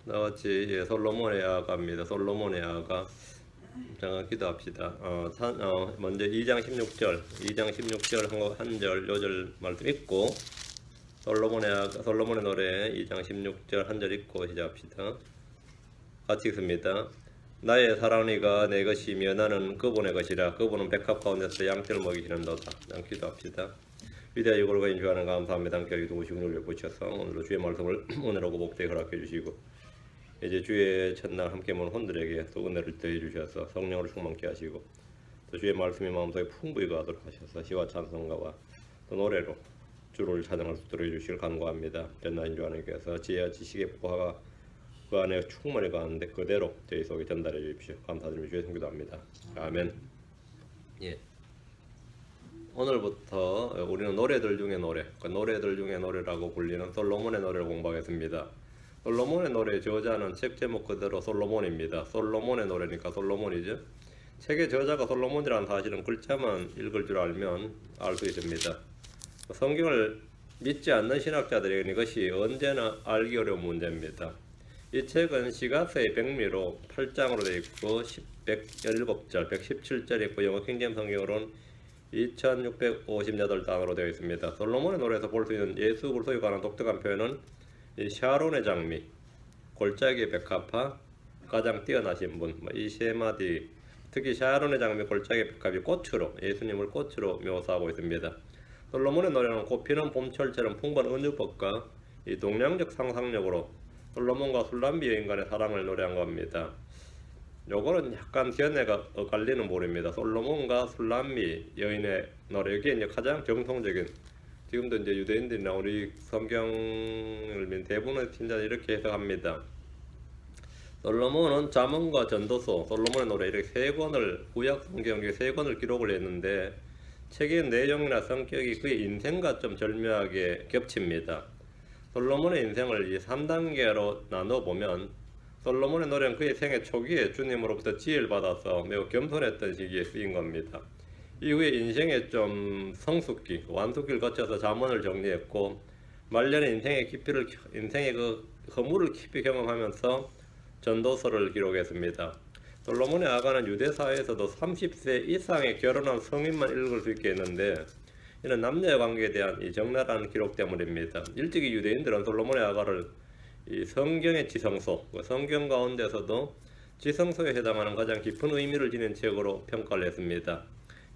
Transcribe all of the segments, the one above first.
나같이 예, 솔로몬의 야가입니다. 솔로몬의 야가. 잠깐 기도합시다. 먼저 2장 16절 한 절 요절 말씀 읽고 솔로몬의 노래 2장 16절 한 절 읽고 시작합시다. 같이 읽습니다. 나의 사랑이가 내 것이며 나는 그분의 것이라. 그분은 백합 가운데서 양떼를 먹이시는도다. 기도합시다. 위대한 유골과 인주하는 감사합니다. 함께 여기 도우시고 놀려보셔서 오늘도 주의 말씀을 은혜로고 복되게 허락해 주시고 이제 주의 첫날 함께 모는 혼들에게 또 은혜를 더해 주셔서 성령을 충만케 하시고 또 주의 말씀이 마음속에 풍부히 가도록 하셔서 시와 찬송가와 또 노래로 주를 찬양할 수 있도록 해주시길 간구합니다. 전나인 주 하나님께서 지혜와 지식의 보화가 그 안에 충만히 가는데 그대로 저희 속에 전달해 주십시오. 감사드리며 주의 성기도합니다. 아멘. 예. 오늘부터 우리는 노래들 중에 노래, 노래들 중에 노래라고 불리는 솔로몬의 노래를 공부하겠습니다. 솔로몬의 노래의 저자는 책 제목 그대로 솔로몬입니다. 솔로몬의 노래니까 솔로몬이죠. 책의 저자가 솔로몬이라는 사실은 글자만 읽을 줄 알면 알 수 있습니다. 성경을 믿지 않는 신학자들에게는 이것이 언제나 알기 어려운 문제입니다. 이 책은 시가서의 백미로 8장으로 되어 있고 117절, 117절 있고 영어 킹제임 성경으로는 2658단어로 되어 있습니다. 솔로몬의 노래에서 볼 수 있는 예수 그리스도에 관한 독특한 표현은 이 샤론의 장미, 골짜기의 백합화, 가장 뛰어나신 분, 이 세 마디, 특히 샤론의 장미, 골짜기의 백합이 꽃으로, 예수님을 꽃으로 묘사하고 있습니다. 솔로몬의 노래는 꽃피는 봄철처럼 풍부한 은유법과 이 동양적 상상력으로 솔로몬과 술람미 여인간의 사랑을 노래한 겁니다. 요거는 약간 견해가 엇갈리는 부분입니다. 솔로몬과 술람미 여인의 노래, 여기에 이제 가장 정통적인, 지금도 이제 유대인들이나 우리 성경을 믿는 대부분의 신자들이 이렇게 해석합니다. 솔로몬은 잠언과 전도서, 솔로몬의 노래 이렇게 세 권을 구약 성경에 세 권을 기록을 했는데 책의 내용이나 성격이 그의 인생과 좀 절묘하게 겹칩니다. 솔로몬의 인생을 이 3단계로 나눠 보면 솔로몬의 노래는 그의 생애 초기에 주님으로부터 지혜를 받아서 매우 겸손했던 시기에 쓰인 겁니다. 이후에 인생의 좀 성숙기, 완숙기를 거쳐서 잠언을 정리했고 말년의 인생의 그 허물을 깊이 경험하면서 전도서를 기록했습니다. 솔로몬의 아가는 유대 사회에서도 30세 이상의 결혼한 성인만 읽을 수 있게 했는데 이는 남녀의 관계에 대한 이 적나라한 기록 때문입니다. 일찍이 유대인들은 솔로몬의 아가를 이 성경의 지성소, 성경 가운데서도 지성소에 해당하는 가장 깊은 의미를 지닌 책으로 평가를 했습니다.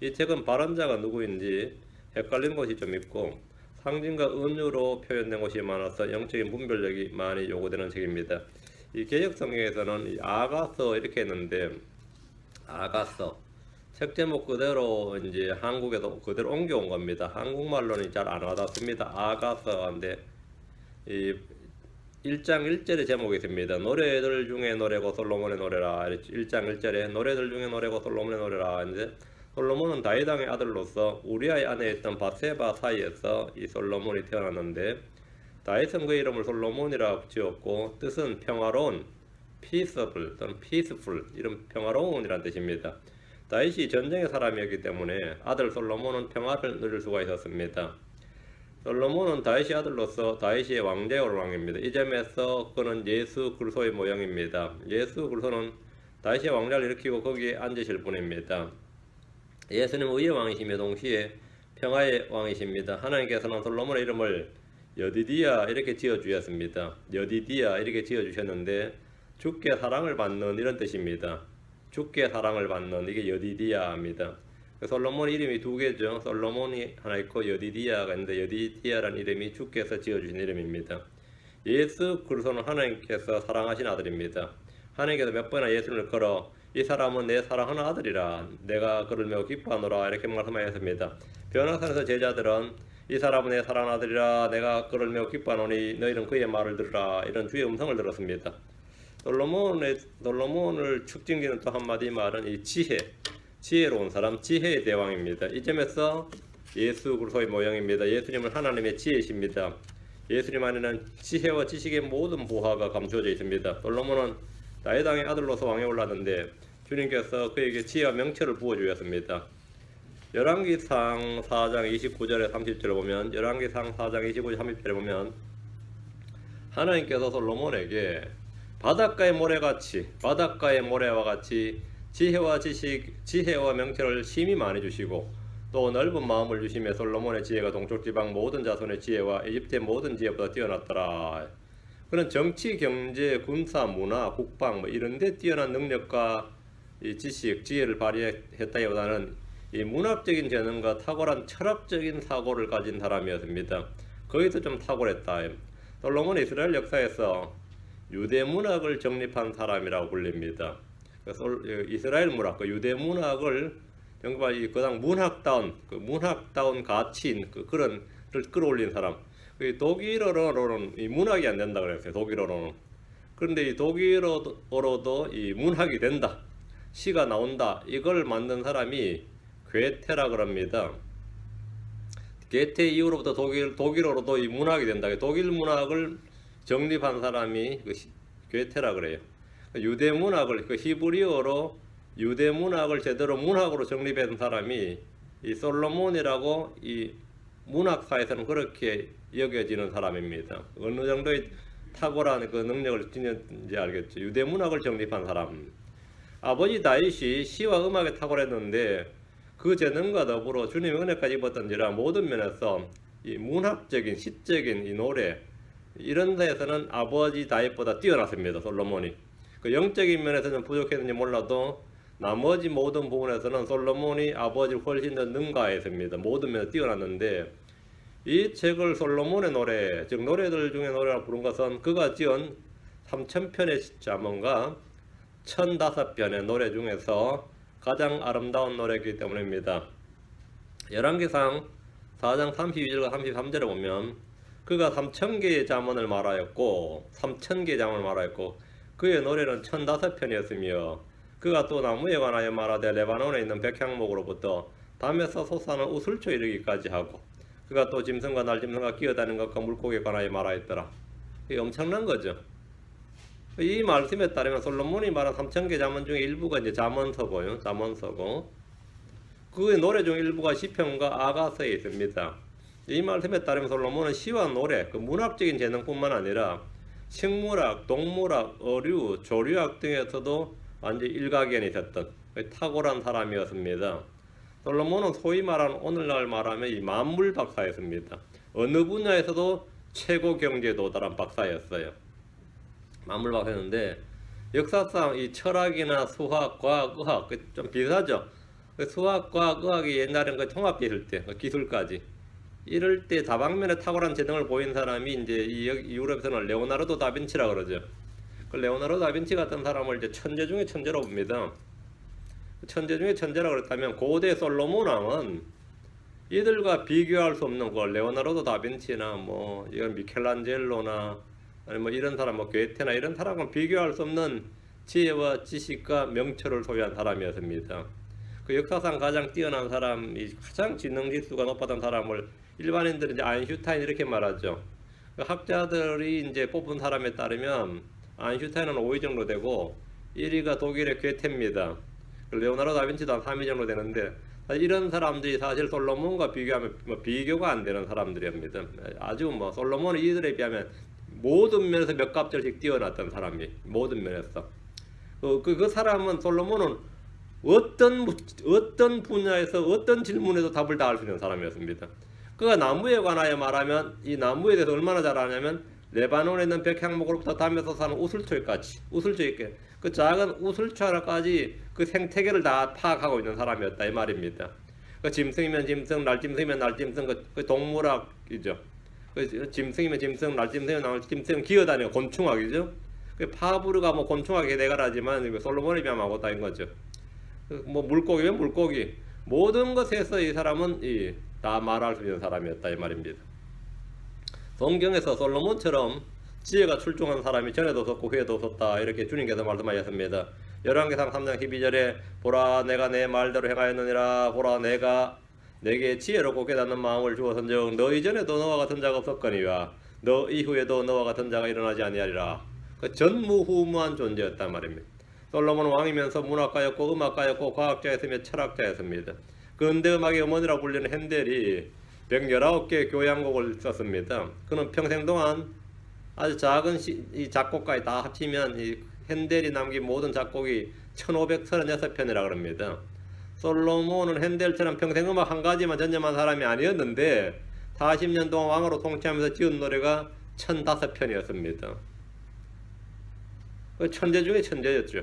이 책은 발언자가 누구인지 헷갈린 것이 좀 있고 상징과 은유로 표현된 것이 많아서 영적인 분별력이 많이 요구되는 책입니다. 이 개역 성경에서는 이 아가서 이렇게 했는데 아가서 책 제목 그대로 이제 한국에도 그대로 옮겨온 겁니다. 한국말로는 잘 안 와닿습니다. 아가서인데 이 1장 1절의 제목이 있습니다. 노래들 중에 노래고 솔로몬의 노래라. 1장 1절에 노래들 중에 노래고 솔로몬의 노래라. 이제 솔로몬은 다윗 왕의 아들로서 우리아의 아내에 있던 바세바 사이에서 이 솔로몬이 태어났는데 다윗은 그 이름을 솔로몬이라 지었고 뜻은 평화로운, peaceable 또는 peaceful, 이런 평화로운이란 뜻입니다. 다윗이 전쟁의 사람이었기 때문에 아들 솔로몬은 평화를 누릴 수가 있었습니다. 솔로몬은 다윗의 아들로서 다윗의 왕제의 왕입니다. 이 점에서 그는 예수 그리스도의 모형입니다. 예수 그리스도는 다윗의 왕자를 일으키고 거기에 앉으실 분입니다. 예수님은 의의 왕이시며 동시에 평화의 왕이십니다. 하나님께서는 솔로몬의 이름을 여디디야 이렇게 지어주셨습니다. 여디디야 이렇게 지어주셨는데 주께 사랑을 받는 이런 뜻입니다. 주께 사랑을 받는, 이게 여디디야입니다. 솔로몬 이름이 두 개죠. 솔로몬이 하나 있고 여디디야가 있는데 여디디야라는 이름이 주께서 지어주신 이름입니다. 예수 그리스도는 하나님께서 사랑하신 아들입니다. 하나님께서 몇 번이나 예수님을 걸어 이 사람은 내 사랑하는 아들이라 내가 그를 매우 기뻐하노라 이렇게 말씀하였습니다. 변화산에서 제자들은 이 사람은 내 사랑하는 아들이라 내가 그를 매우 기뻐하노니 너희는 그의 말을 들으라 이런 주의 음성을 들었습니다. 솔로몬을 축징기는 또 한마디 말은 이 지혜로운 사람, 지혜의 대왕입니다. 이 점에서 예수 그리스도의 모형입니다. 예수님은 하나님의 지혜이십니다. 예수님 안에는 지혜와 지식의 모든 보화가 감추어져 있습니다. 솔로몬은 다윗 왕의 아들로서 왕에 올랐는데 주님께서 그에게 지혜와 명철을 부어주셨습니다. 열왕기상 4장 29절에 30절을 보면 열왕기상 4장 29절 30절에 보면 하나님께서 솔로몬에게 바닷가의 모래같이 바닷가의 모래와 같이 지혜와 지식, 지혜와 명철을 심히 많이 주시고 또 넓은 마음을 주시며 솔로몬의 지혜가 동쪽 지방 모든 자손의 지혜와 이집트의 모든 지혜보다 뛰어났더라. 그런 정치, 경제, 군사, 문화, 국방 뭐 이런 데 뛰어난 능력과 이 지식, 지혜를 발휘했다기보다는 이 문학적인 재능과 탁월한 철학적인 사고를 가진 사람이었습니다. 거기서 좀 탁월했다. 솔로몬은 이스라엘 역사에서 유대 문학을 정립한 사람이라고 불립니다. 이스라엘 문학, 유대 문학을 정말 그당 문학다운 가치인 그런 를 끌어올린 사람. 독일어로는 이 문학이 안 된다 그랬어요. 독일어로는. 그런데 이 독일어로도 이 문학이 된다. 시가 나온다. 이걸 만든 사람이 괴테라 그럽니다. 괴테 이후로부터 독일어로도 이 문학이 된다. 독일 문학을 정립한 사람이 괴테라 그래요. 유대 문학을 히브리어로 유대 문학을 제대로 문학으로 정립한 사람이 이 솔로몬이라고 이 문학사에서는 그렇게 여겨지는 사람입니다. 어느 정도의 탁월한 그 능력을 지녔는지 알겠죠. 유대 문학을 정립한 사람. 아버지 다윗이 시와 음악에 탁월했는데 그 재능과 더불어 주님의 은혜까지 입었던지라 모든 면에서 이 문학적인 시적인 이 노래 이런 데에서는 아버지 다윗보다 뛰어났습니다. 솔로몬이. 그 영적인 면에서는 부족했는지 몰라도 나머지 모든 부분에서는 솔로몬이 아버지를 훨씬 더 능가했습니다. 모든 면에서 뛰어났는데 이 책을 솔로몬의 노래, 즉 노래들 중에 노래를 부른 것은 그가 지은 3000편의 잠언과 1005편의 노래 중에서 가장 아름다운 노래이기 때문입니다. 열왕기상 4장 32절과 33절에 보면 그가 3000개의 잠언을 말하였고 3000개의 잠언을 말하였고 그의 노래는 1005편이었으며 그가 또 나무에 관하여 말하되 레바논에 있는 백향목으로부터 담에서 솟아나는 우슬초 이르기까지 하고 그가 또 짐승과 날짐승과 기어다니는 것과 물고기에 관하여 말하였더라. 이게 엄청난 거죠. 이 말씀에 따르면 솔로몬이 말한 3000개 잠언 중에 일부가 이제 잠언서고요. 잠언서고 그의 노래 중 일부가 시편과 아가서에 있습니다. 이 말씀에 따르면 솔로몬은 시와 노래, 그 문학적인 재능뿐만 아니라 식물학, 동물학, 어류, 조류학 등에서도 완전히 일가견이 있었던 탁월한 사람이었습니다. 솔로몬은 소위 말하는 오늘날 말하면 이 만물 박사였습니다. 어느 분야에서도 최고 경지에 도달한 박사였어요. 만물 박사였는데 역사상 이 철학이나 수학, 과학, 의학 좀 비슷하죠. 수학, 과학, 의학이 옛날엔 그 통합됐을 때 기술까지 이럴 때 다방면에 탁월한 재능을 보인 사람이 이제 이 유럽에서는 레오나르도 다빈치라 그러죠. 그 레오나르도 다빈치 같은 사람을 이제 천재 중에 천재로 봅니다. 천재 중에 천재라고 그랬다면 고대 솔로몬 왕은 이들과 비교할 수 없는 그 레오나르도 다빈치나 뭐 이런 미켈란젤로나 아니 뭐 이런 사람 뭐 괴테나 이런 사람과 비교할 수 없는 지혜와 지식과 명철을 소유한 사람이었습니다. 그 역사상 가장 뛰어난 사람이 가장 지능 지수가 높았던 사람을 일반인들은 이제 아인슈타인 이렇게 말하죠. 그 학자들이 이제 뽑은 사람에 따르면 아인슈타인은 5위 정도 되고 1위가 독일의 괴테입니다. 레오나르도 다빈치도 한 3위 정도 되는데 이런 사람들이 사실 솔로몬과 비교하면 뭐 비교가 안 되는 사람들입니다. 아주 뭐 솔로몬은 이들에 비하면 모든 면에서 몇 갑절씩 뛰어났던 사람이 모든 면에서 그 사람은 솔로몬은 어떤 분야에서 어떤 질문에도 답을 다 할 수 있는 사람이었습니다. 그가 나무에 관하여 말하면 이 나무에 대해서 얼마나 잘 아냐면 레바논에 있는 백향목으로부터 담에서 사는 우슬초까지 우슬초 있게 그 작은 우슬초 하나까지 그 생태계를 다 파악하고 있는 사람이었다 이 말입니다. 그 짐승이면 짐승, 날짐승이면 날짐승 그 동물학이죠. 그 짐승이면 짐승, 날짐승이면 날짐승 기어다니는 곤충학이죠. 그 파브르가 뭐 곤충학에 대가라지만 솔로몬에 비하면 아무것도 거죠. 뭐 물고기면 물고기 모든 것에서 이 사람은 다 말할 수 있는 사람이었다 이 말입니다. 성경에서 솔로몬처럼 지혜가 출중한 사람이 전에도 없었고 후에도 없었다 이렇게 주님께서 말씀하셨습니다. 열왕기상 3장 12절에 보라 내가 내 말대로 행하였느니라 보라 내가 내게 지혜롭고 깨닫는 마음을 주었은즉 너 이전에도 너와 같은 자가 없었거니와 너 이후에도 너와 같은 자가 일어나지 아니하리라. 그 전무후무한 존재였단 말입니다. 솔로몬은 왕이면서 문학가였고 음악가였고 과학자였으며 철학자였습니다. 그 근대음악의 어머니라고 불리는 핸델이 119개의 교향곡을 썼습니다. 그는 평생 동안 아주 작은 이 작곡까지 다 합치면 이 핸델이 남긴 모든 작곡이 1536편이라 그럽니다. 솔로몬은 핸델처럼 평생 음악 한 가지만 전념한 사람이 아니었는데 40년 동안 왕으로 통치하면서 지은 노래가 1005편이었습니다. 천재 중에 천재였죠.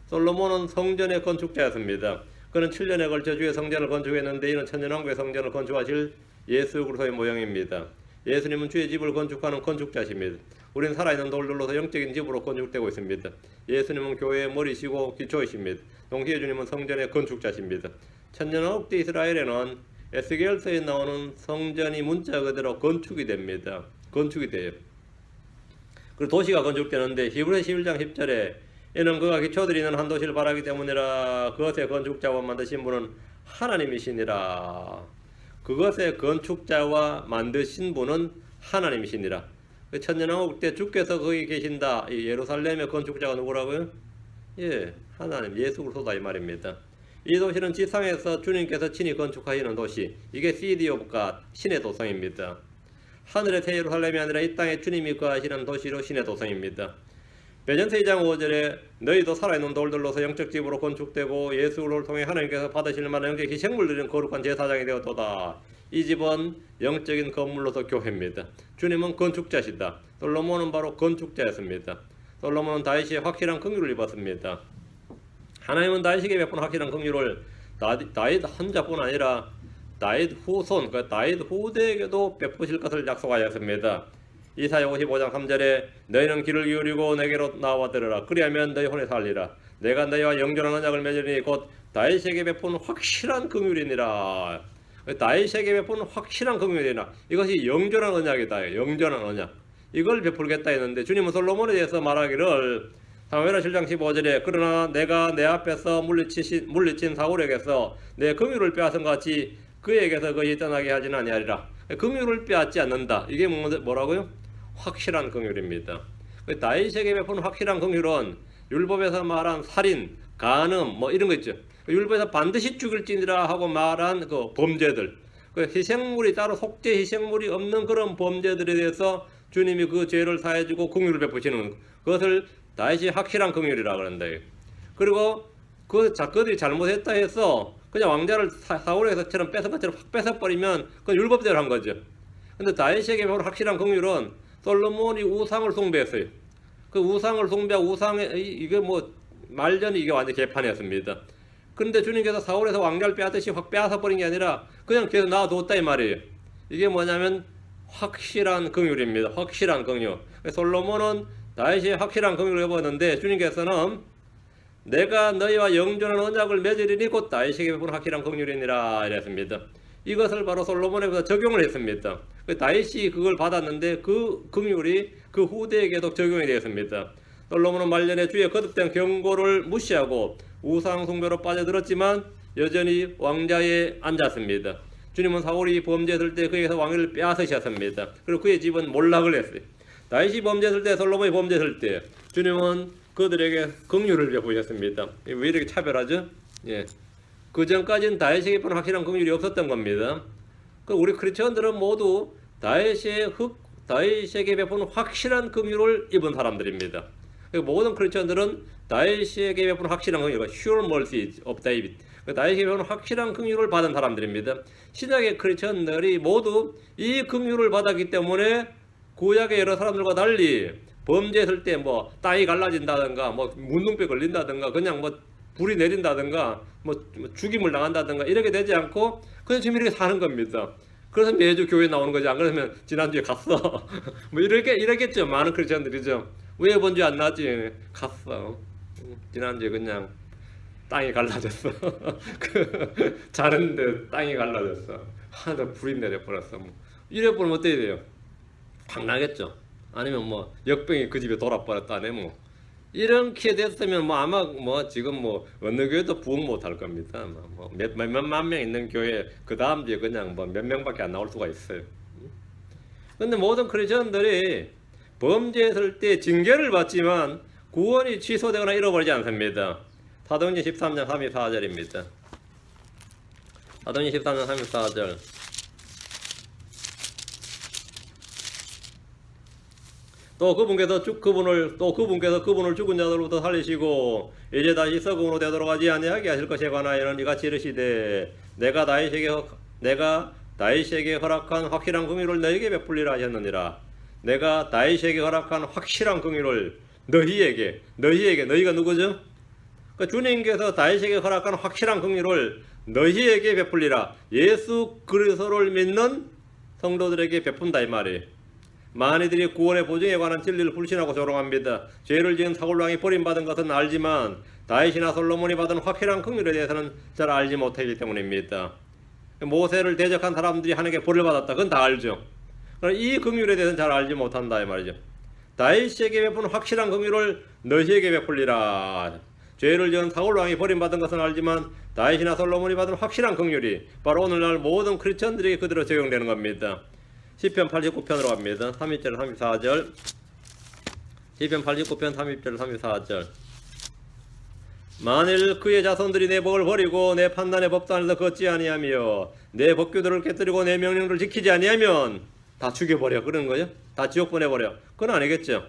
솔로몬은 성전의 건축자였습니다. 그는 7년에 걸쳐 주의 성전을 건축했는데 이는 천년왕국의 성전을 건축하실 예수 그리스도의 모형입니다. 예수님은 주의 집을 건축하는 건축자십니다. 우리는 살아있는 돌들로서 영적인 집으로 건축되고 있습니다. 예수님은 교회의 머리시고 기초이십니다. 동시에 주님은 성전의 건축자십니다. 천년왕국 때 이스라엘에는 에스겔서에 나오는 성전이 문자 그대로 건축이 됩니다. 건축이 돼요. 그리고 도시가 건축되는데 히브리서 11장 10절에 이는 그가 기초들이 있는 한 도시를 바라기 때문이라. 그것의 건축자와 만드신 분은 하나님이시니라. 그것의 건축자와 만드신 분은 하나님이시니라. 천년왕국 때 주께서 거기 계신다. 이 예루살렘의 건축자가 누구라고요? 예, 하나님, 예수 그리스도다 이 말입니다. 이 도시는 지상에서 주님께서 친히 건축하시는 도시, 이게 시티 오브 갓, 신의 도성입니다. 하늘의 새 예루살렘이 아니라 이 땅에 주님이 거하시는 도시로 신의 도성입니다. 베전서 2장 5절에 너희도 살아있는 돌들로서 영적 집으로 건축되고 예수를 통해 하나님께서 받으실 만한 영적 희생물 드리는 거룩한 제사장이 되었도다. 이 집은 영적인 건물로서 교회입니다. 주님은 건축자시다. 솔로몬은 바로 건축자였습니다. 솔로몬은 다윗의 확실한 긍휼을 입었습니다. 하나님은 다윗에게 베푼 확실한 긍휼을 다윗 혼자뿐 아니라 다윗 후손, 다윗 후대에게도 베푸실 것을 약속하였습니다. 이사야 55장 3절에 너희는 귀를 기울이고 내게로 나와 들으라. 그리하면 너희 혼에 살리라. 내가 너희와 영존한 언약을 맺으니 곧 다윗에게 베푼 확실한 긍휼이니라. 다윗에게 베푼 확실한 긍휼이니라. 이것이 영존한 언약이다. 영존한 언약. 이걸 베풀겠다 했는데 주님은 솔로몬에 대해서 말하기를 사무엘하 7장 15절에 그러나 내가 내 앞에서 물리친 사울에게서 내 긍휼을 빼앗은 것 같이 그에게서 거의 떠나게 하지는 아니하리라. 긍휼을 빼앗지 않는다. 이게 뭐라고요? 확실한 긍휼입니다. 다윗에게 베푼 확실한 긍휼은 율법에서 말한 살인, 간음 뭐 이런 거 있죠. 율법에서 반드시 죽일지니라 하고 말한 그 범죄들, 그 희생물이 따로 속죄 희생물이 없는 그런 범죄들에 대해서 주님이 그 죄를 사해주고 긍휼을 베푸시는 그것을 다윗이 확실한 긍휼이라 그런다. 그리고 그들이 잘못했다 해서 그냥 왕자를 사울에서처럼 뺏은 것처럼 확 뺏어버리면 그건 율법대로 한 거죠. 근데 다윗에게 베푼 확실한 긍휼은 솔로몬이 우상을 숭배했어요. 그 우상을 숭배하고 이게 뭐 말년이 이게 완전 개판이었습니다. 그런데 주님께서 사울에서 왕자를 빼앗듯이 확 빼앗아버린 게 아니라 그냥 계속 놔뒀다 이 말이에요. 이게 뭐냐면 확실한 긍휼입니다. 확실한 긍휼. 솔로몬은 다윗이 확실한 긍휼을 입었는데 주님께서는 내가 너희와 영존한 언약을 맺으리니 곧 다윗에게 베푼 확실한 긍휼이니라 이랬습니다. 이것을 바로 솔로몬에게서 적용을 했습니다. 다윗이 그걸 받았는데 그 긍휼이 그 후대에게도 적용이 되었습니다. 솔로몬은 말년에 주의 거듭된 경고를 무시하고 우상 숭배로 빠져들었지만 여전히 왕자에 앉았습니다. 주님은 사울이 범죄했을 때 그에게서 왕위를 빼앗으셨습니다. 그리고 그의 집은 몰락을 했어요. 다윗이 범죄했을 때, 솔로몬이 범죄했을 때 주님은 그들에게 긍휼을 베푸셨습니다. 왜 이렇게 차별하죠? 예. 그 전까지는 다윗에게 베푼 확실한 긍휼이 없었던 겁니다. 우리 크리스천들은 모두 다윗에게 베푼 확실한 긍휼을 입은 사람들입니다. 모든 크리스천들은 다윗에게 베푼 확실한 긍휼, sure mercy of David, 다윗에게 베푼 확실한 긍휼을 받은 사람들입니다. 신약의 크리스천들이 모두 이 긍휼을 받았기 때문에 구약의 여러 사람들과 달리 범죄했을 때 뭐 땅이 갈라진다든가 뭐 문둥병 걸린다든가 그냥 뭐 불이 내린다든가 뭐 죽임을 당한다든가 이렇게 되지 않고 그냥 지금 이렇게 사는 겁니다. 그래서 매주 교회 나오는 거지. 안 그러면 지난주에 갔어. 뭐 이랬겠죠. 많은 크리스천들이죠. 왜 번주 안 나지? 갔어. 지난주에 그냥 땅이 갈라졌어. 자는데 땅이 갈라졌어. 하나도 불이 내려버렸어. 뭐. 이래버리면 어떻게 돼요? 확 나겠죠. 아니면 뭐 역병이 그 집에 돌아버렸다네 뭐. 이렇게 됐으면 뭐 아마 뭐 지금 뭐 어느 교회도 부흥 못 할 겁니다. 뭐 몇만 명 있는 교회 그 다음 주에 그냥 뭐 몇 명밖에 안 나올 수가 있어요. 근데 모든 크리스천들이 범죄했을 때 징계를 받지만 구원이 취소되거나 잃어버리지 않습니다. 사도행전 13장 34절입니다. 사도행전 13장 34절. 또 그분께서 그분을 죽은 자들로부터 살리시고 이제 다시 썩음으로 되도록 하지 아니하게 하실 것에 관하여는 이같이 이르시되 내가 다윗에게 허락한 확실한 긍휼을 너희에게 베풀리라 하셨느니라. 내가 다윗에게 허락한 확실한 긍휼을 너희에게 너희가 누구죠? 그러니까 주님께서 다윗에게 허락한 확실한 긍휼을 너희에게 베풀리라. 예수 그리스도를 믿는 성도들에게 베푼다 이 말이에요. 만이들이 구원의 보증에 관한 진리를 불신하고 조롱합니다. 죄를 지은 사울 왕이 버림받은 것은 알지만 다윗이나 솔로몬이 받은 확실한 긍휼에 대해서는 잘 알지 못하기 때문입니다. 모세를 대적한 사람들이 하나님께 벌을 받았다. 그건 다 알죠. 그러나 이 긍휼에 대해서는 잘 알지 못한다 이 말이죠. 다윗에게 베푼 확실한 긍휼을 너희에게 베풀리라. 죄를 지은 사울 왕이 버림받은 것은 알지만 다윗이나 솔로몬이 받은 확실한 긍휼이 바로 오늘날 모든 크리스천들에게 그대로 적용되는 겁니다. 시편 89편으로 갑니다. 32절 34절. 시편 89편 32절 34절. 만일 그의 자손들이 내 법을 버리고 내 판단의 법단에서 걷지 아니하며 내 법규들을 깨뜨리고 내 명령을 지키지 아니하면 다 죽여버려. 그러는 거죠. 다 지옥 보내버려. 그건 아니겠죠.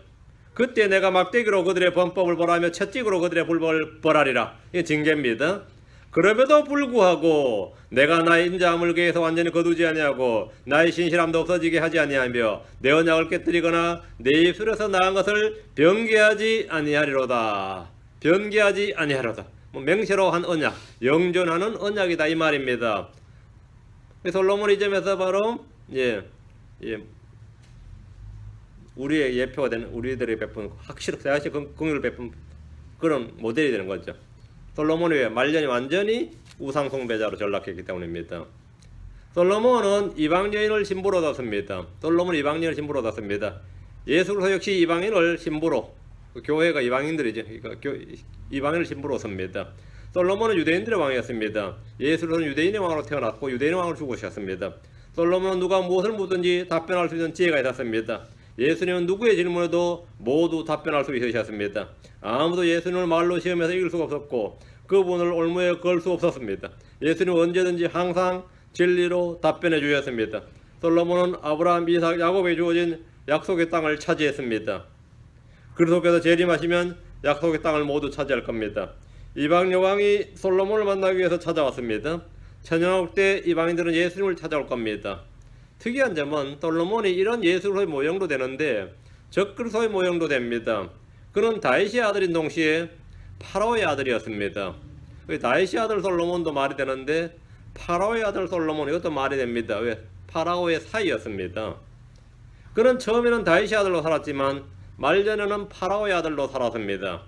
그때 내가 막대기로 그들의 범법을 벌하며 채찍으로 그들의 불법을 벌하리라. 이게 징계입니다. 그럼에도 불구하고 내가 나의 인자함을 그에서 완전히 거두지 아니하고 나의 신실함도 없어지게 하지 아니하며 내 언약을 깨뜨리거나 내 입술에서 나은 것을 변개하지 아니하리로다. 변개하지 아니하리로다. 맹세로 한 언약, 영존하는 언약이다 이 말입니다. 솔로몬이 이 점에서 바로 우리의 예표가 되는 우리들이 베푼 확실히 긍휼을 베푼 그런 모델이 되는 거죠. 솔로몬이 말년이 완전히 우상 숭배자로 전락했기 때문입니다. 솔로몬은 이방 여인을 신부로 뒀습니다. 솔로몬은 이방 여인을 신부로 뒀습니다. 예수 그리스도 역시 이방인을 신부로, 교회가 이방인들이죠. 이방인을 신부로 씁니다. 솔로몬은 유대인들의 왕이었습니다. 예수 그리스도는 유대인의 왕으로 태어났고 유대인의 왕으로 죽으셨습니다. 솔로몬은 누가 무엇을 묻든지 답변할 수 있는 지혜가 있었습니다. 예수님은 누구의 질문에도 모두 답변할 수 있으셨습니다. 아무도 예수님을 말로 시험해서 이길 수가 없었고 그분을 올무에 걸 수 없었습니다. 예수님은 언제든지 항상 진리로 답변해 주셨습니다. 솔로몬은 아브라함, 이삭, 야곱에 주어진 약속의 땅을 차지했습니다. 그리스도께서 재림하시면 약속의 땅을 모두 차지할 겁니다. 이방 여왕이 솔로몬을 만나기 위해서 찾아왔습니다. 천년왕국 때 이방인들은 예수님을 찾아올 겁니다. 특이한 점은 솔로몬이 이런 예수로의 모형도 되는데 적그리스도의 모형도 됩니다. 그는 다윗의 아들인 동시에 파라오의 아들이었습니다. 다윗의 아들 솔로몬도 말이 되는데 파라오의 아들 솔로몬 이것도 말이 됩니다. 왜? 파라오의 사이였습니다. 그는 처음에는 다윗의 아들로 살았지만 말년에는 파라오의 아들로 살았습니다.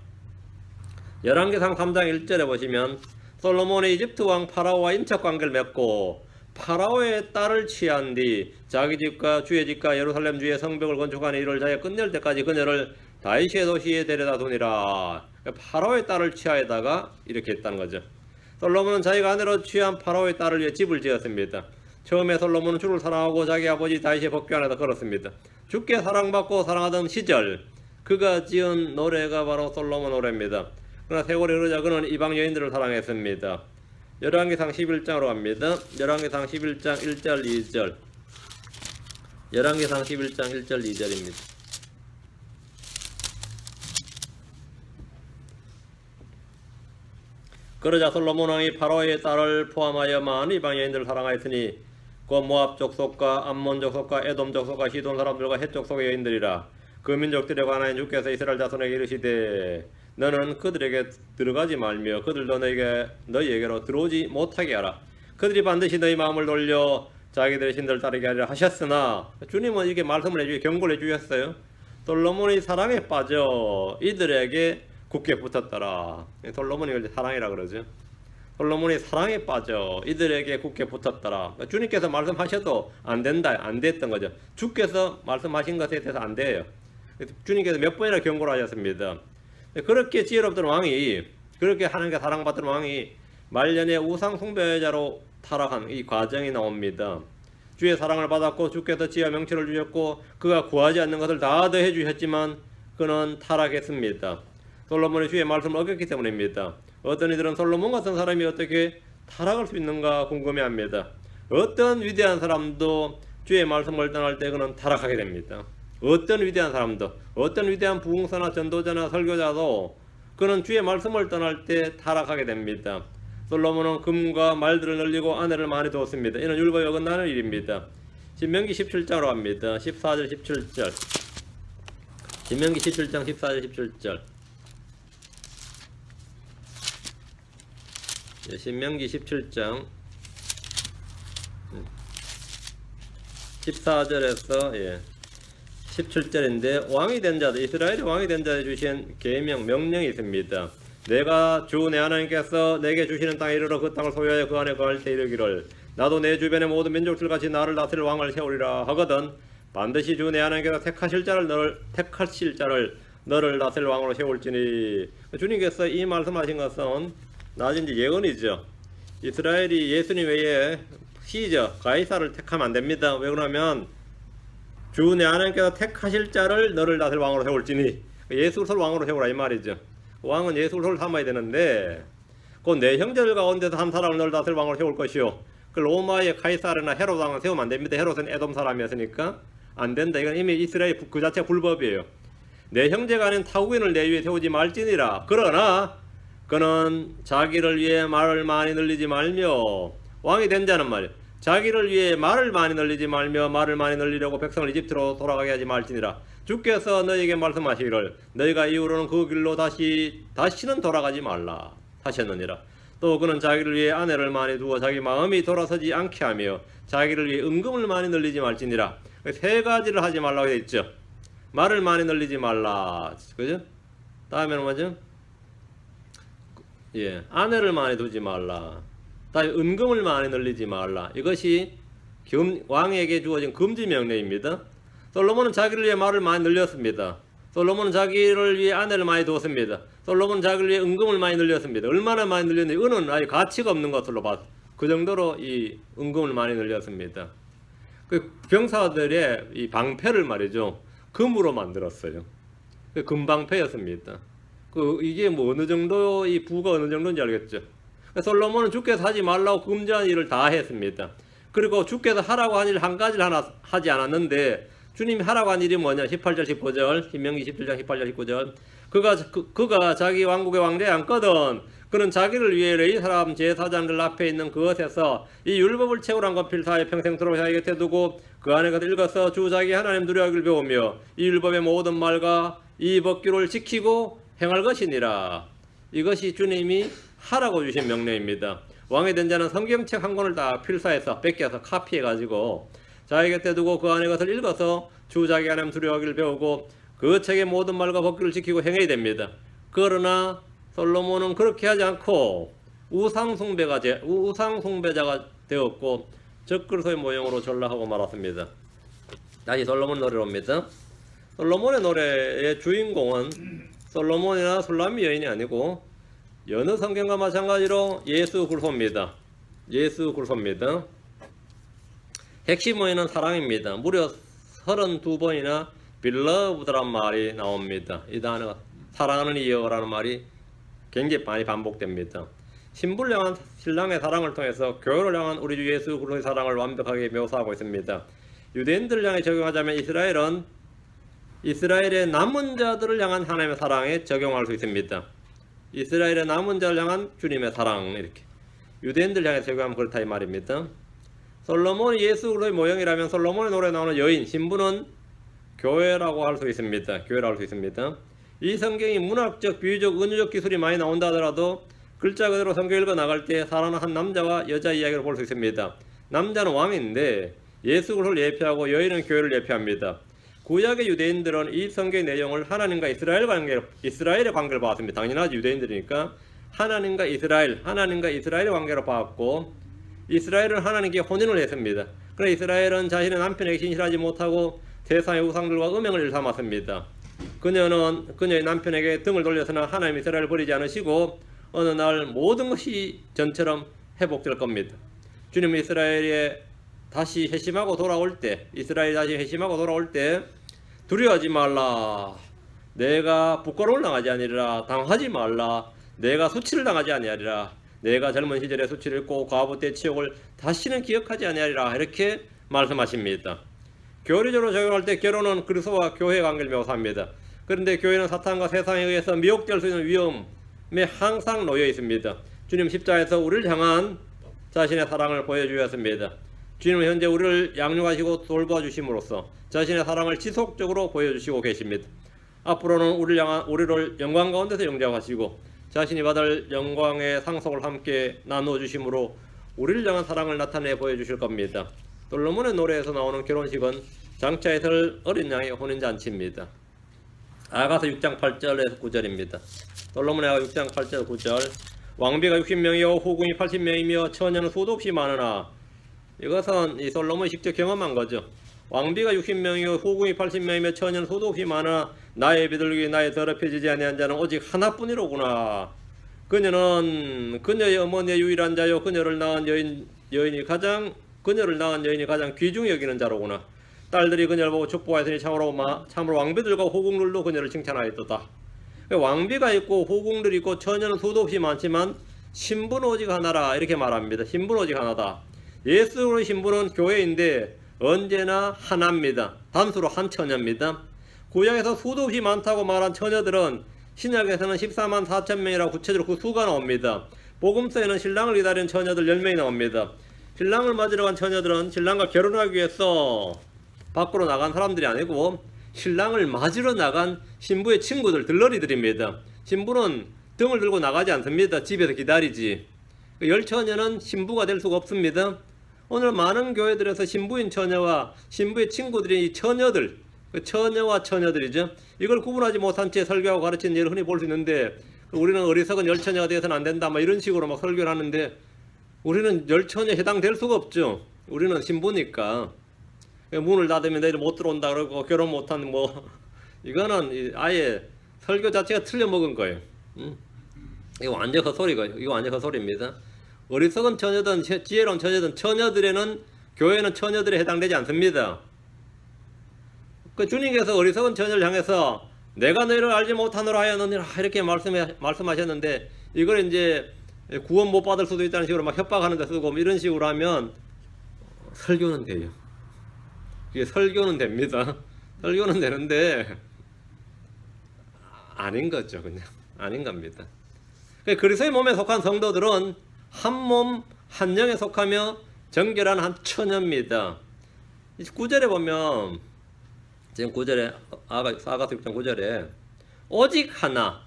열왕기상 3장 1절에 보시면 솔로몬이 이집트 왕 파라오와 인척관계를 맺고 파라오의 딸을 취한 뒤 자기 집과 주의 집과 예루살렘 주의 성벽을 건축하는 일을 자기가 끝낼 때까지 그녀를 다윗의 도시에 데려다 두니라. 파라오의 딸을 취하에다가 이렇게 했다는 거죠. 솔로몬은 자기가 아내로 취한 파라오의 딸을 위해 집을 지었습니다. 처음에 솔로몬은 주를 사랑하고 자기 아버지 다윗의 법궤 안에서 걸었습니다. 주께 사랑받고 사랑하던 시절 그가 지은 노래가 바로 솔로몬 노래입니다. 그러나 세월이 흐르자 그는 이방 여인들을 사랑했습니다. 열왕기상 11장으로 갑니다. 열왕기상 11장 1절 2절. 열왕기상 11장 1절 2절입니다. 그러자 솔로몬 왕이 파라오의 딸을 포함하여 많은 이방 여인들을 사랑하였으니 곧 모압 족속과 암몬 족속과 에돔 족속과 시돈 사람들과 헷 족속의 여인들이라. 그 민족들에 관하여 주께서 이스라엘 자손에게 이르시되 너는 그들에게 들어가지 말며 그들도 너희에게로 들어오지 못하게 하라. 그들이 반드시 너희 마음을 돌려 자기들의 신들을 따르게 하리라 하셨으나 주님은 이렇게 말씀을 해주고 경고를 해주셨어요. 솔로몬이 사랑에 빠져 이들에게 굳게 붙었더라. 솔로몬이 이걸 사랑이라 그러죠. 솔로몬이 사랑에 빠져 이들에게 굳게 붙었더라. 주님께서 말씀하셔도 안 된다, 안 됐던 거죠. 주께서 말씀하신 것에 대해서 안 돼요. 주님께서 몇 번이나 경고를 하셨습니다. 그렇게 지혜롭던 왕이, 그렇게 하나님께 사랑받던 왕이 말년에 우상 숭배자로 타락한 이 과정이 나옵니다. 주의 사랑을 받았고 주께서 지혜와 명철을 주셨고 그가 구하지 않는 것을 다 더해 주셨지만 그는 타락했습니다. 솔로몬이 주의 말씀을 어겼기 때문입니다. 어떤 이들은 솔로몬 같은 사람이 어떻게 타락할 수 있는가 궁금해합니다. 어떤 위대한 사람도 주의 말씀을 떠날 때 그는 타락하게 됩니다. 어떤 위대한 사람도, 어떤 위대한 부흥사나 전도자나 설교자도 그는 주의 말씀을 떠날 때 타락하게 됩니다. 솔로몬은 금과 말들을 늘리고 아내를 많이 두었습니다. 이는 율법에 어긋나는 일입니다. 신명기 17장으로 갑니다. 14절 17절. 신명기 17장 14절 17절. 신명기 17장 14절에서 17절인데 왕이 된 자들, 이스라엘의 왕이 된 자에 주신 계명 명령이 있습니다. 내가 주 내 하나님께서 내게 주시는 땅에 이르러 그 땅을 소유하여 그 안에 거할 때 이르기를 나도 내 주변의 모든 민족들 같이 나를 다스릴 왕을 세우리라 하거든 반드시 주 내 하나님께서 택하실 자를 너를 다스릴 왕으로 세울지니. 주님께서 이 말씀하신 것은 나중 이제 예언이죠. 이스라엘이 예수님 외에 시저 가이사를 택하면 안 됩니다. 왜 그러면 주 내 하나님께서 택하실 자를 너를 다스릴 왕으로 세울지니, 예수 그리스도를 왕으로 세우라 이 말이죠. 왕은 예수 그리스도를 삼아야 되는데 그 내 형제들 가운데서 한 사람을 너를 다스릴 왕으로 세울 것이요. 그 로마의 카이사르나 헤롯 왕은 세우면 안 됩니다. 헤롯은 에돔 사람이었으니까 안 된다. 이건 이미 이스라엘 그 자체가 불법이에요. 내 형제가 아닌 타국인을 내 위에 세우지 말지니라. 그러나 그는 자기를 위해 말을 많이 늘리지 말며, 왕이 된 자는 말이야, 자기를 위해 말을 많이 늘리지 말며 말을 많이 늘리려고 백성을 이집트로 돌아가게 하지 말지니라. 주께서 너희에게 말씀하시기를 너희가 이후로는 그 길로 다시는 돌아가지 말라 하셨느니라. 또 그는 자기를 위해 아내를 많이 두어 자기 마음이 돌아서지 않게 하며 자기를 위해 은금을 많이 늘리지 말지니라. 세 가지를 하지 말라고 되어 있죠. 말을 많이 늘리지 말라, 그죠? 다음에는 뭐죠? 아내를 많이 두지 말라. 다음에 은금을 많이 늘리지 말라. 이것이 왕에게 주어진 금지 명령입니다. 솔로몬은 자기를 위해 말을 많이 늘렸습니다. 솔로몬은 자기를 위해 아내를 많이 두었습니다. 솔로몬은 자기를 위해 은금을 많이 늘렸습니다. 얼마나 많이 늘렸는지 은은 아예 가치가 없는 것으로 봤. 그 정도로 이 은금을 많이 늘렸습니다. 그 병사들의 이 방패를 말이죠, 금으로 만들었어요. 그 금방패였습니다. 이게 뭐 어느 정도 이 부가 어느 정도인지 알겠죠. 솔로몬은 주께서 하지 말라고 금지한 일을 다 했습니다. 그리고 주께서 하라고 한 일 한 가지를 하나 하지 않았는데, 주님이 하라고 한 일이 뭐냐? 18절 19절, 신명기 17장 18절 19절. 그가 자기 왕국의 왕대에 앉거든 그는 자기를 위해 레위 사람 제사장들 앞에 있는 그것에서 이 율법을 채우란 것 필사하여 평생토록 자기 곁에 두고 그 안에 것을 읽어서 주 자기 하나님 두려워하기를 배우며 이 율법의 모든 말과 이 법규를 지키고 행할 것이니라. 이것이 주님이 하라고 주신 명령입니다. 왕이 된 자는 성경책 한 권을 다 필사해서 뺏겨서 카피해가지고 자기 곁에 두고 그 안에 것을 읽어서 주 자기 하나님 두려워하기를 배우고 그 책의 모든 말과 법규를 지키고 행해야 됩니다. 그러나 솔로몬은 그렇게 하지 않고 우상숭배자가 되었고 적그리스도의 모형으로 전락하고 말았습니다. 다시 솔로몬 노래로 옵니다. 솔로몬의 노래의 주인공은 솔로몬이나 술람미 여인이 아니고 여느 성경과 마찬가지로 예수 그리스도입니다. 예수 그리스도입니다. 핵심 어휘는 사랑입니다. 무려 32번이나 beloved란 말이 나옵니다. 이 단어가 사랑하는 이여라는 말이 굉장히 많이 반복됩니다. 신부를 향한 신랑의 사랑을 통해서 교회를 향한 우리 주 예수 그리스도의 사랑을 완벽하게 묘사하고 있습니다. 유대인들을 향해 적용하자면 이스라엘의 남은 자들을 향한 하나님의 사랑에 적용할 수 있습니다. 이스라엘의 남은 자를 향한 주님의 사랑, 이렇게 유대인들 향해 적용하면 그렇다 이 말입니다. 솔로몬이 예수 그리스도의 모형이라면 솔로몬의 노래에 나오는 여인, 신부는 교회라고 할 수 있습니다. 교회라고 할 수 있습니다. 이 성경이 문학적, 비유적, 은유적 기술이 많이 나온다 하더라도 글자 그대로 성경 읽어 나갈 때 살아난 한 남자와 여자 이야기를 볼 수 있습니다. 남자는 왕인데 예수 그리스도를 예표하고 여인은 교회를 예표합니다. 구약의 유대인들은 이 성경의 내용을 하나님과 이스라엘의 관계로 봤습니다. 당연하지, 유대인들이니까 하나님과 이스라엘의 관계로 봤고, 이스라엘은 하나님께 혼인을 했습니다. 그러나 이스라엘은 자신의 남편에게 신실하지 못하고 세상의 우상들과 음행을 일삼았습니다. 그녀의 남편에게 등을 돌려서는 하나님 이스라엘을 버리지 않으시고 어느 날 모든 것이 전처럼 회복될 겁니다. 주님은 이스라엘이 다시 회심하고 돌아올 때 두려워하지 말라. 내가 부끄러움을 당하지 아니리라. 당하지 말라. 내가 수치를 당하지 아니하리라. 내가 젊은 시절에 수치를 입고 과부 때 치욕을 다시는 기억하지 아니하리라. 이렇게 말씀하십니다. 교리적으로 적용할 때 결혼은 그리스도와 교회 관계를 묘사합니다. 그런데 교회는 사탄과 세상에 의해서 미혹될 수 있는 위험에 항상 놓여 있습니다. 주님 십자가에서 우리를 향한 자신의 사랑을 보여주셨습니다. 주님은 현재 우리를 양육하시고 돌보아주심으로써 자신의 사랑을 지속적으로 보여주시고 계십니다. 앞으로는 우리를 영광 가운데서 영접하시고 자신이 받을 영광의 상속을 함께 나누어 주심으로 우리를 향한 사랑을 나타내 보여주실 겁니다. 솔로몬의 노래에서 나오는 결혼식은 장차에 설 어린 양의 혼인잔치입니다. 아가서 6장 8절에서 9절입니다. 솔로몬의 아가 6장 8절 9절 왕비가 60명이요 후궁이 80명이며 처녀는 수도 없이 많으나 이것은 이 솔로몬이 직접 경험한 거죠. 왕비가 60명이요 후궁이 80명이며 처녀는 수도 없이 많으나 나의 비둘기 나의 더럽혀지지 아니한 자는 오직 하나뿐이로구나. 그녀는 그녀의 어머니의 유일한 자요 그녀를 낳은 여인이 가장 귀중히 여기는 자로구나. 딸들이 그녀를 보고 축복하였으니 참으로 왕비들과 후궁들도 그녀를 칭찬하였도다. 왕비가 있고 후궁들이 있고 처녀는 수도 없이 많지만 신부는 오직 하나라 이렇게 말합니다. 신부는 오직 하나다. 예수의 신부는 교회인데 언제나 하나입니다. 단수로 한 처녀입니다. 구약에서 수도 없이 많다고 말한 처녀들은 신약에서는 14만 4천 명이라고 구체적으로 그 수가 나옵니다. 복음서에는 신랑을 기다리는 처녀들 10명이 나옵니다. 신랑을 맞으러 간 처녀들은 신랑과 결혼하기 위해서 밖으로 나간 사람들이 아니고 신랑을 맞으러 나간 신부의 친구들, 들러리들입니다. 신부는 등을 들고 나가지 않습니다. 집에서 기다리지. 열처녀는 신부가 될 수가 없습니다. 오늘 많은 교회들에서 신부인 처녀와 신부의 친구들이 이 처녀들, 처녀와 처녀들이죠. 이걸 구분하지 못한 채 설교하고 가르치는 예를 흔히 볼 수 있는데 우리는 어리석은 열처녀가 되어서는 안 된다 이런 식으로 막 설교를 하는데 우리는 열처녀에 해당될 수가 없죠. 우리는 신부니까. 문을 닫으면 내일 못 들어온다 그러고 결혼 못한 이거는 아예 설교 자체가 틀려먹은 거예요. 이거 완전 헛소리고요. 이거 완전 헛소리입니다. 어리석은 처녀든 지혜로운 처녀든 처녀들에는 교회는 처녀들에 해당되지 않습니다. 그 주님께서 어리석은 처녀를 향해서 내가 너희를 알지 못하노라 하였느니라 이렇게 말씀하셨는데 이걸 이제 구원 못 받을 수도 있다는 식으로 막 협박하는 데 쓰고 이런 식으로 하면 설교는 돼요. 이게 설교는 됩니다. 설교는 되는데 아닌 거죠. 그냥 아닌 겁니다. 그리스도의 몸에 속한 성도들은 한 몸 한 영에 속하며 정결한 한 처녀입니다. 9절에 보면 지금 9절에 아가서 6장 9절에 오직 하나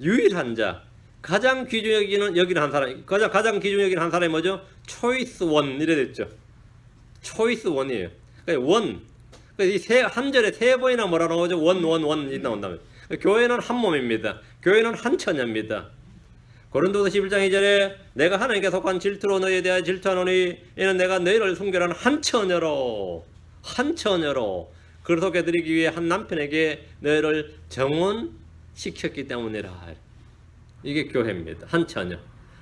유일한 자 가장 귀중히 여기는 한 사람 가장 귀중히 여기는 한 사람이 뭐죠? 초이스 원 이래 됐죠. 초이스 원이에요. 그러니까 원. 이 한 절에 세 번이나 뭐라 나오죠? 원이 나온다면. 교회는 한 몸입니다. 교회는 한 처녀입니다. 고린도서 11장 2절에 내가 하나님께 속한 질투로 너희에 대하여 질투하노니 이는 내가 너희를 순결한 한 처녀로 그리스도께 드리기 위해 한 남편에게 너희를 정혼시켰기 때문이라. 이게 교회입니다. 한 처녀.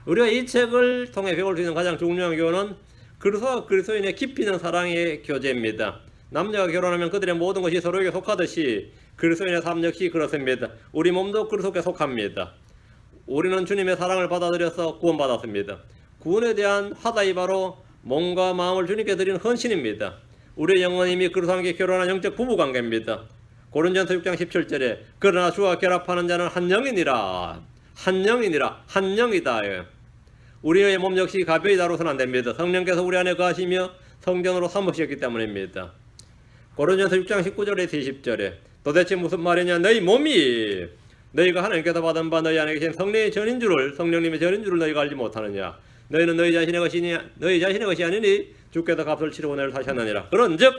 우리가 이 책을 통해 배울 수 있는 가장 중요한 교훈은 그리스도와 그리스도인의 깊이 있는 사랑의 교제입니다. 남녀가 결혼하면 그들의 모든 것이 서로에게 속하듯이 그리스도인의 삶 역시 그렇습니다. 우리 몸도 그리스도께 속합니다. 우리는 주님의 사랑을 받아들여서 구원받았습니다. 구원에 대한 화답이 바로 몸과 마음을 주님께 드리는 헌신입니다. 우리의 영혼이 이미 그리스도와 함께 결혼한 영적 부부관계입니다. 고린도전서 6장 17절에 그러나 주와 결합하는 자는 한 영이니라. 한 영이다. 우리의 몸 역시 가벼이 다루서는 안 됩니다. 성령께서 우리 안에 거하시며 성전으로 삼으셨기 때문입니다. 고린도전서 6장 19절에서 20절에 도대체 무슨 말이냐 너희 몸이 너희가 하나님께서 받은 바 너희 안에 계신 성령님의 전인 줄을 너희가 알지 못하느냐. 너희는 너희 자신의 것이 아니니 주께서 값을 치르고 너희를 사셨느니라. 그런즉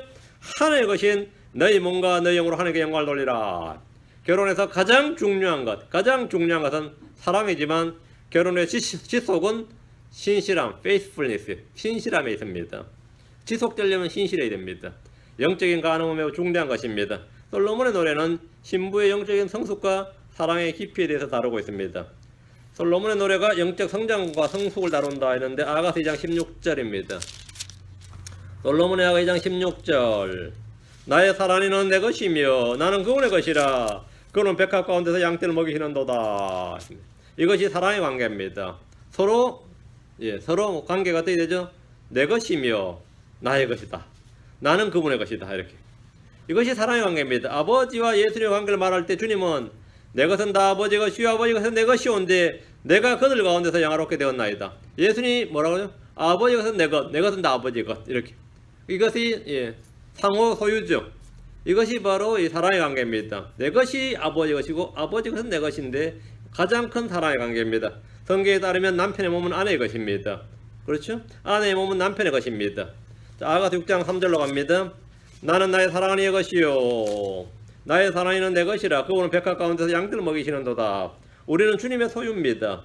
하나님의 것인 너희 몸과 너희 영으로 하나님께 영광을 돌리라. 결혼에서 가장 중요한 것은 사랑이지만 결혼의 지속은 신실함, faithfulness, 신실함에 있습니다. 지속되려면 신실해야 됩니다. 영적인 가늠은 매우 중대한 것입니다. 솔로몬의 노래는 신부의 영적인 성숙과 사랑의 깊이에 대해서 다루고 있습니다. 솔로몬의 노래가 영적 성장과 성숙을 다룬다 했는데 아가서 2장 16절입니다. 솔로몬의 아가 2장 16절 나의 사랑이는 내 것이며 나는 그분의 것이라 그는 백합 가운데서 양떼를 먹이시는도다. 이것이 사랑의 관계입니다. 서로 관계가 어떻게 되죠? 내 것이며 나의 것이다. 나는 그분의 것이다. 이렇게 이것이 사랑의 관계입니다. 아버지와 예수님의 관계를 말할 때 주님은 내 것은 다 아버지 것이요 아버지 것은 내 것이온데 내가 그들 가운데서 영화롭게 되었나이다. 예수님이 뭐라고요? 아버지 것은 내 것, 내 것은 다 아버지 것. 이렇게. 이것이 상호 소유죠. 이것이 바로 이 사랑의 관계입니다. 내 것이 아버지 것이고 아버지 것은 내 것인데 가장 큰 사랑의 관계입니다. 성경에 따르면 남편의 몸은 아내의 것입니다. 그렇죠? 아내의 몸은 남편의 것입니다. 자, 아가서 6장 3절로 갑니다. 나는 나의 사랑하는 이 것이요 나의 사랑이는 내 것이라 그분은 백합 가운데서 양들을 먹이시는도다. 우리는 주님의 소유입니다.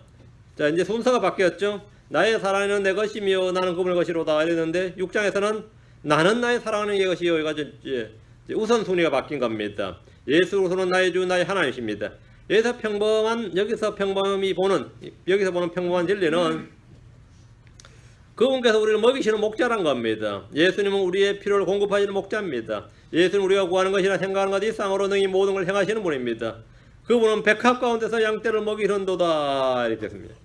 자, 이제 순서가 바뀌었죠. 나의 사랑이는 내 것이며 나는 그분의 것이로다 이랬는데 6장에서는 나는 나의 사랑하는 이 것이요 이거 이제 우선순위가 바뀐 겁니다. 예수로서는 나의 주 나의 하나님이십니다. 여기서 평범히 보는 여기서 보는 평범한 진리는 그분께서 우리를 먹이시는 목자란 겁니다. 예수님은 우리의 필요를 공급하시는 목자입니다. 예수는 우리가 구하는 것이나 생각하는 것 이상으로 능히 모든 걸 행하시는 분입니다. 그분은 백합 가운데서 양떼를 먹이는도다 이렇게 했습니다.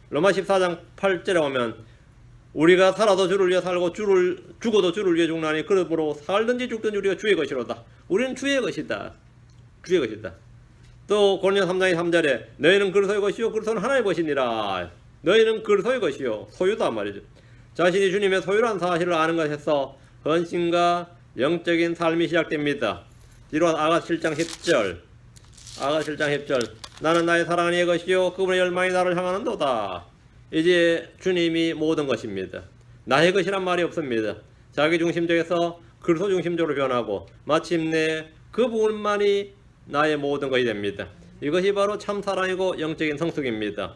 로마 14장 8절에 보면 우리가 살아도 주를 위해 살고 죽어도 주를 위해 죽나니 그러므로 살든지 죽든지 우리가 주의 것이로다. 우리는 주의 것이다. 주의 것이다. 또 고린도서 3장 3절에 너희는 그리스도의 것이요 그리스도는 하나님의 것이니라. 너희는 그리스도의 것이요 소유다 말이죠. 자신이 주님의 소유란 사실을 아는 것에서 헌신과 영적인 삶이 시작됩니다. 뒤로 아가서 7장 10절 아가서 7장 10절 나는 나의 사랑하는 이 것이요 그분의 열망이 나를 향하는도다. 이제 주님이 모든 것입니다. 나의 것이란 말이 없습니다. 자기 중심적에서 그리스도 중심적으로 변하고 마침내 그분만이 나의 모든 것이 됩니다. 이것이 바로 참 사랑이고 영적인 성숙입니다.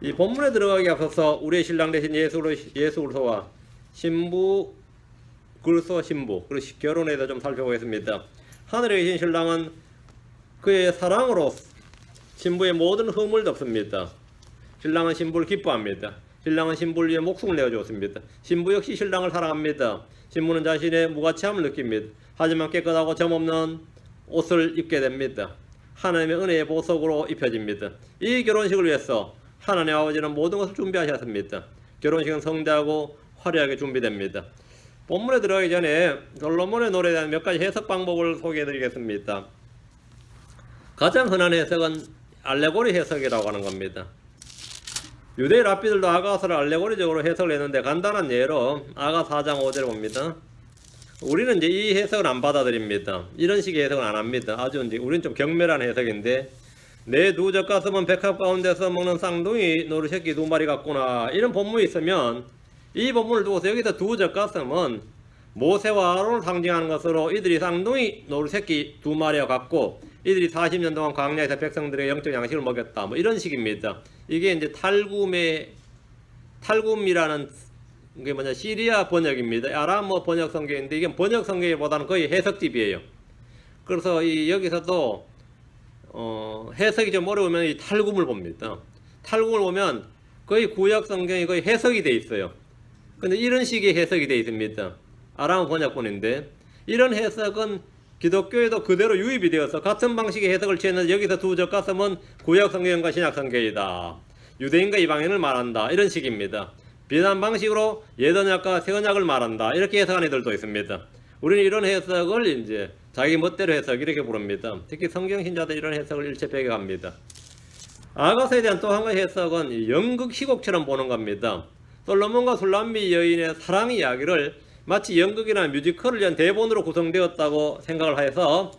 이 본문에 들어가기 앞서서 우리의 신랑 되신 예수 그리스도와 신부 그리스도 신부 그리고 결혼에 대해서 좀 살펴보겠습니다. 하늘에 계신 신랑은 그의 사랑으로 신부의 모든 허물을 덮습니다. 신랑은 신부를 기뻐합니다. 신랑은 신부를 위해 목숨을 내어주었습니다. 신부 역시 신랑을 사랑합니다. 신부는 자신의 무가치함을 느낍니다. 하지만 깨끗하고 점없는 옷을 입게 됩니다. 하나님의 은혜의 보석으로 입혀집니다. 이 결혼식을 위해서 하나님 아버지는 모든 것을 준비하셨습니다. 결혼식은 성대하고 화려하게 준비됩니다. 본문에 들어가기 전에 솔로몬의 노래에 대한 몇 가지 해석 방법을 소개해 드리겠습니다. 가장 흔한 해석은 알레고리 해석이라고 하는 겁니다. 유대 랍비들도 아가서를 알레고리적으로 해석을 했는데 간단한 예로 아가 4장 5절 봅니다. 우리는 이제 이 해석을 안 받아들입니다. 이런 식의 해석은 안 합니다. 아주 이제 우리는 좀 경멸한 해석인데 내 두 젖가슴은 백합 가운데서 먹는 쌍둥이 노루 새끼 두 마리 같구나 이런 본문이 있으면 이 본문을 두고서 여기서 두 젖가슴은 모세와 아론을 상징하는 것으로 이들이 쌍둥이 노루 새끼 두 마리와 같고 이들이 40년 동안 광야에서 백성들의 영적 양식을 먹였다 뭐 이런 식입니다. 이게 이제 탈굼이라는 게 뭐냐 시리아 번역입니다. 아람어 번역 성경인데 이게 번역 성경보다는 거의 해석집이에요. 그래서 여기서도 해석이 좀 어려우면 이 탈굼을 봅니다. 탈굼을 보면 거의 구약 성경이 거의 해석이 돼 있어요. 근데 이런 식의 해석이 돼 있습니다. 아람 번역본인데 이런 해석은 기독교에도 그대로 유입이 되어서 같은 방식의 해석을 취했는데 여기서 두 젖가슴은 구약 성경과 신약 성경이다. 유대인과 이방인을 말한다. 이런 식입니다. 비슷한 방식으로 예언약과 새언약을 말한다. 이렇게 해석하는 이들도 있습니다. 우리는 이런 해석을 이제 자기 멋대로 해석 이렇게 부릅니다. 특히 성경 신자들 이런 해석을 일체 배격합니다. 아가서에 대한 또 한 가지 해석은 연극 희곡처럼 보는 겁니다. 솔로몬과 술람미 여인의 사랑 이야기를 마치 연극이나 뮤지컬을 위한 대본으로 구성되었다고 생각을 해서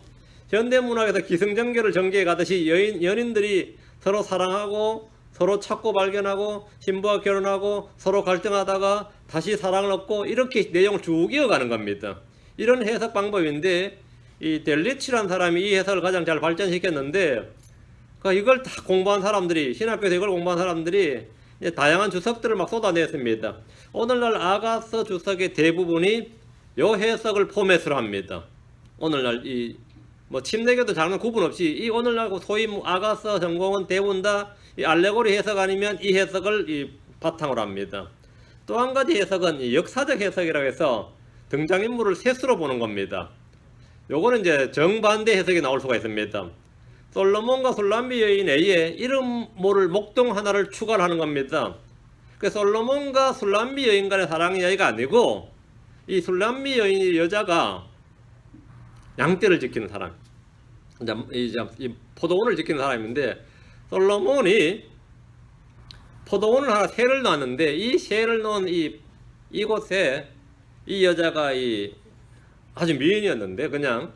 현대문학에서 기승전결을 전개해 가듯이 연인들이 서로 사랑하고 서로 찾고 발견하고 신부와 결혼하고 서로 갈등하다가 다시 사랑을 얻고 이렇게 내용을 쭉 이어가는 겁니다. 이런 해석 방법인데 이 델리치라는 사람이 이 해석을 가장 잘 발전시켰는데 이걸 다 공부한 사람들이 신학교에서 이걸 공부한 사람들이 다양한 주석들을 막 쏟아냈습니다. 오늘날 아가서 주석의 대부분이 이 해석을 포맷으로 합니다. 오늘날 침례교도 장르 구분 없이 이 오늘날 소위 아가서 전공은 대부분 다 이 알레고리 해석 아니면 이 해석을 바탕으로 합니다. 또 한 가지 해석은 역사적 해석이라고 해서 등장인물을 셋으로 보는 겁니다. 요거는 이제 정반대 해석이 나올 수가 있습니다. 솔로몬과 술람미 여인 외에 이름 모를 목동 하나를 추가를 하는 겁니다. 그 솔로몬과 술람미 여인 간의 사랑 이야기가 아니고 이 술람미 여인 여자가 양떼를 지키는 사람. 이제 이 포도원을 지키는 사람인데 솔로몬이 포도원을 하나 새를 놨는데 이 새를 놓은 이곳에 이 여자가 아주 미인이었는데 그냥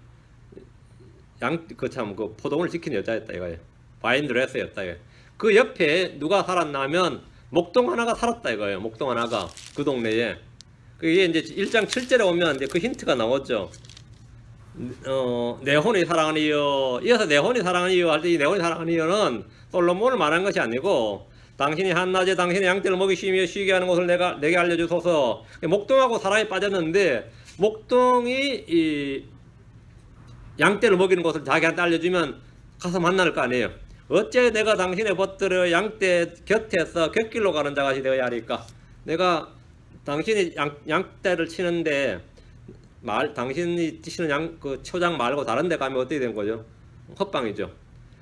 그 포도원을 지키는 여자였다 이거예요. 바인드레스였다 이거예요. 그 옆에 누가 살았냐면 목동 하나가 살았다 이거예요. 목동 하나가 그 동네에. 그게 이제 1장 7절에 오면 이제 그 힌트가 나오죠. 내 혼이 사랑하는 이여. 이어서 내 혼이 사랑하는 이여 할 때 이 내 혼이 사랑하는 이여는 솔로몬을 말한 것이 아니고 당신이 한낮에 당신의 양떼를 먹이시며 쉬게 하는 것을 내게 알려주소서. 목동하고 사랑에 빠졌는데 목동이 이 양떼를 먹이는 것을 자기한테 알려주면 가서 만날 거 아니에요. 어째 내가 당신의 벗들을 양떼 곁에서 곁길로 가는 자같이 되어야 하리까. 내가 당신이 양떼를 치는데 당신이 치시는 그 초장 말고 다른 데 가면 어떻게 된 거죠? 헛방이죠.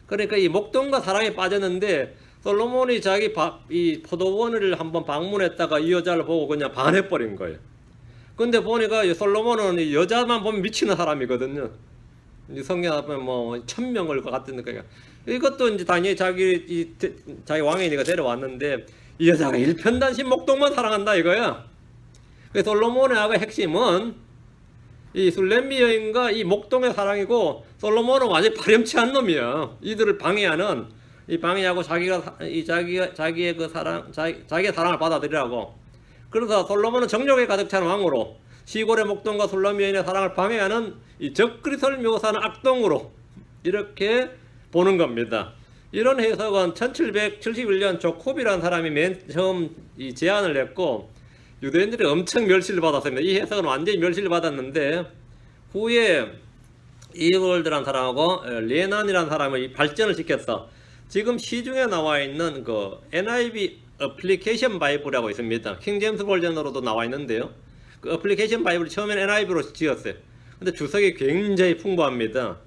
그러니까 이 목동과 사랑에 빠졌는데 솔로몬이 이 포도원을 한번 방문했다가 이 여자를 보고 그냥 반해버린 거예요. 근데 보니까 솔로몬은 여자만 보면 미치는 사람이거든요. 성경 앞에 뭐 1000명을 같은 거니까 이것도 이제 당연히 자기 왕이니까 데려왔는데 이 여자가 일편단심 목동만 사랑한다 이거야. 그래서 솔로몬의 악의 핵심은 이 술렘미 여인과 이 목동의 사랑이고 솔로몬은 완전히 파렴치한 놈이야. 이들을 방해하는 방해하고 자기의 그 사랑 자기의 사랑을 받아들이라고. 그래서 솔로몬은 정욕에 가득 찬 왕으로 시골의 목동과 술렘미 여인의 사랑을 방해하는 이 적그리스도를 묘사하는 악동으로 이렇게 보는 겁니다. 이런 해석은 1771년 조콥이라는 사람이 맨 처음 이 제안을 했고 유대인들이 엄청 멸시를 받았습니다. 이 해석은 완전히 멸시를 받았는데 후에 이월드라는 사람하고 레난이라는 사람이 발전을 시켰어. 지금 시중에 나와 있는 그 NIV 어플리케이션 바이블이라고 있습니다. 킹제임스 버전으로도 나와 있는데요. 그 어플리케이션 바이블이 처음엔 NIV로 지었어요. 근데 주석이 굉장히 풍부합니다.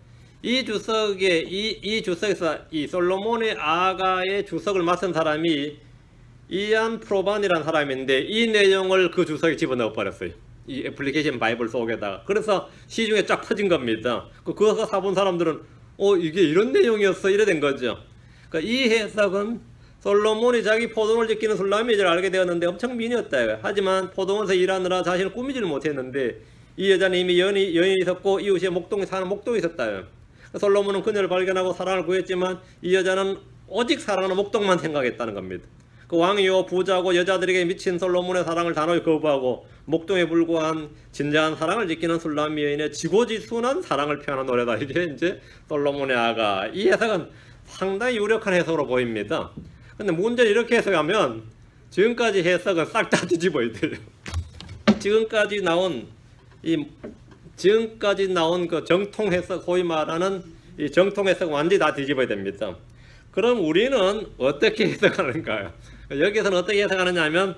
이 주석에서 이 솔로몬의 아가의 주석을 맡은 사람이 이안 프로반이라는 사람인데 이 내용을 그 주석에 집어넣어 버렸어요. 이 애플리케이션 바이블 속에다가. 그래서 시중에 쫙 퍼진 겁니다. 그거 사본 사람들은 이게 이런 내용이었어 이래 된 거죠. 그러니까 이 해석은 솔로몬이 자기 포도원을 지키는 술람미를 알게 되었는데 엄청 미인이었다. 하지만 포도원에서 일하느라 자신을 꾸미지를 못했는데 이 여자는 이미 여인이 있었고 이웃에 목동에 사는 목동이 있었다. 솔로몬은 그녀를 발견하고 사랑을 구했지만 이 여자는 오직 사랑하는 목동만 생각했다는 겁니다. 그 왕이요 부자고 여자들에게 미친 솔로몬의 사랑을 단호히 거부하고 목동에 불과한 진정한 사랑을 지키는 술람미 여인의 지고지순한 사랑을 표현한 노래다. 이게 이제 솔로몬의 아가. 이 해석은 상당히 유력한 해석으로 보입니다. 근데 문제는 이렇게 해석하면 지금까지 해석은 싹 다 뒤집어야 돼요. 지금까지 나온 그 정통 해석, 소위 말하는 이 정통 해석 완전히 다 뒤집어야 됩니다. 그럼 우리는 어떻게 해석하는가요? 여기서는 어떻게 해석하느냐 하면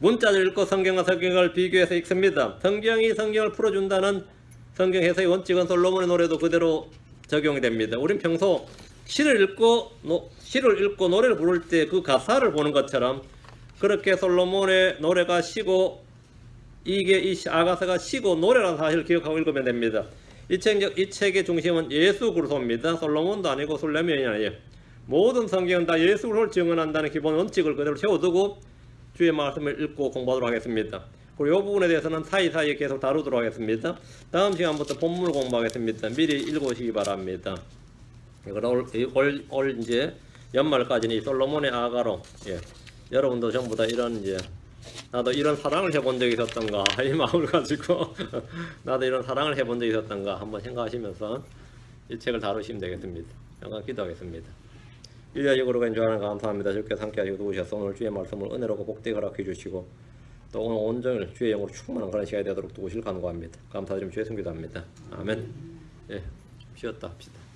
문자를 읽고 성경과 성경을 비교해서 읽습니다. 성경이 성경을 풀어준다는 성경 해석의 원칙은 솔로몬의 노래도 그대로 적용이 됩니다. 우린 평소 시를 읽고 노래를 부를 때 그 가사를 보는 것처럼 그렇게 솔로몬의 노래가 시고 이 아가서가 시고 노래라는 사실을 기억하고 읽으면 됩니다. 이 책의 중심은 예수 그리스도입니다. 솔로몬도 아니고 술렘미 여인이 아니에요. 모든 성경은 다 예수 그리스도를 증언한다는 기본 원칙을 그대로 세워두고 주의 말씀을 읽고 공부하도록 하겠습니다. 그리고 이 부분에 대해서는 사이사이에 계속 다루도록 하겠습니다. 다음 시간부터 본문을 공부하겠습니다. 미리 읽으시기 바랍니다. 올 이제 연말까지는 이 솔로몬의 아가로 여러분도 전부 다 이런 나도 이런 사랑을 해본 적이 있었던가 이 마음을 가지고 나도 이런 사랑을 해본 적이 있었던가 한번 생각하시면서 이 책을 다루시면 되겠습니다. 잠깐 기도하겠습니다. 일야적으로 간주하는 감사합니다. 주께서 함께 하시고 도우셔서 오늘 주의 말씀을 은혜로고 복되게 허락해 주시고 또 오늘 온종일 주의 영으로 충만한 그런 시간이 되도록 도우실 간구합니다. 감사드리며 주의 성기도합니다. 아멘. 쉬었다 합시다.